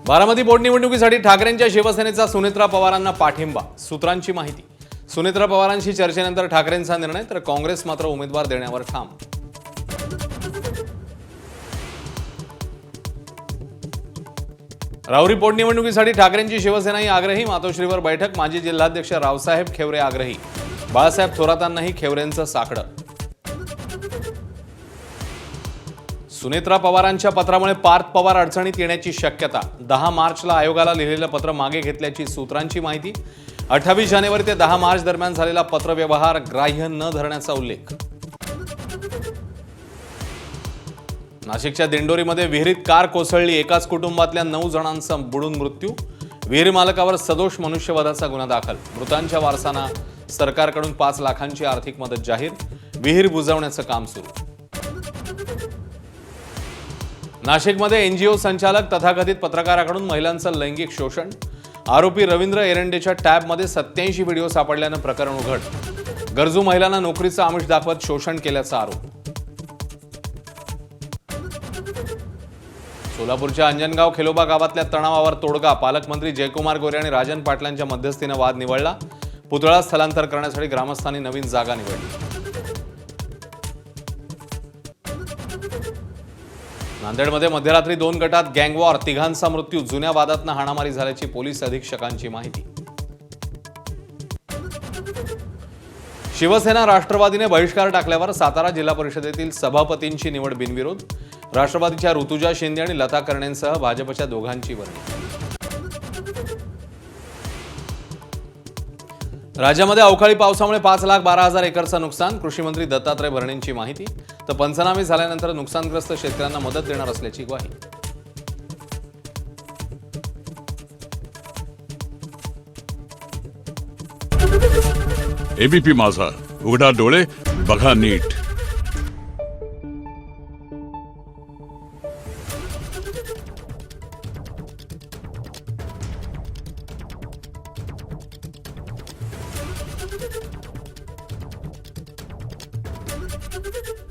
बारामती पोटनिवडणुकीसाठी ठाकरेंच्या शिवसेनेचा सुनेत्रा पवारांना पाठिंबा. सूत्रांची माहिती. सुनेत्रा पवारांशी चर्चेनंतर ठाकरेंचा निर्णय, तर काँग्रेस मात्र उमेदवार देण्यावर ठाम. राहुरी पोटनिवडणुकीसाठी ठाकरेंची शिवसेनाही आग्रही. मातोश्रीवर बैठक. माजी जिल्हाध्यक्ष रावसाहेब खेवरे आग्रही. बाळासाहेब थोरातांनाही खेवरेंचं साकडं. सुनेत्रा पवारांच्या पत्रामुळे पार्थ पवार अडचणीत येण्याची शक्यता. 10 मार्चला आयोगाला लिहिलेलं पत्र मागे घेतल्याची सूत्रांची माहिती. 28 जानेवारी ते 10 मार्च दरम्यान झालेला पत्रव्यवहार ग्राह्य न धरण्याचा उल्लेख. नाशिकच्या दिंडोरीमध्ये विहिरीत कार कोसळली. एकाच कुटुंबातल्या 9 जणांचा बुडून मृत्यू. विहीर मालकावर सदोष मनुष्यवधाचा गुन्हा दाखल. मृतांच्या वारसांना सरकारकडून 5 लाखांची आर्थिक मदत जाहीर. विहीर बुजवण्याचं काम सुरू. नाशिकमध्ये एनजीओ संचालक तथाकथित पत्रकाराकडून महिलांचं लैंगिक शोषण. आरोपी रवींद्र एरंडेच्या टॅबमध्ये 87 व्हिडिओ सापडल्यानं प्रकरण उघड. गरजू महिलांना नोकरीचं आमिष दाखवत शोषण केल्याचा आरोप. सोलापूरच्या अंजनगाव खेलोबा गावातल्या तणावावर तोडगा. पालकमंत्री जयकुमार गोरे आणि राजन पाटलांच्या मध्यस्थीनं वाद निवळला. पुतळा स्थलांतर करण्यासाठी ग्रामस्थांनी नवीन जागा निवडली. नांदेडमध्ये मध्यरात्री 2 गटात गँगवॉर. 3घांचा मृत्यू. जुन्या वादातनं हाणामारी झाल्याची पोलीस अधीक्षकांची माहिती. शिवसेना राष्ट्रवादीने बहिष्कार टाकल्यावर सातारा जिल्हा परिषदेतील सभापतींची निवड बिनविरोध. राष्ट्रवादीच्या ऋतुजा शिंदे आणि लता कर्णेंसह भाजपच्या दोघांची वर्णी. राज्यामध्ये अवकाळी पावसामुळे 5,12,000 एकरचं नुकसान. कृषी मंत्री दत्तात्रय भरणेंची माहिती. तर पंचनामे झाल्यानंतर नुकसानग्रस्त शेतकऱ्यांना मदत देणार असल्याची ग्वाही. एबीपी माझा, उघडा डोळे बघा नीट. Thank you.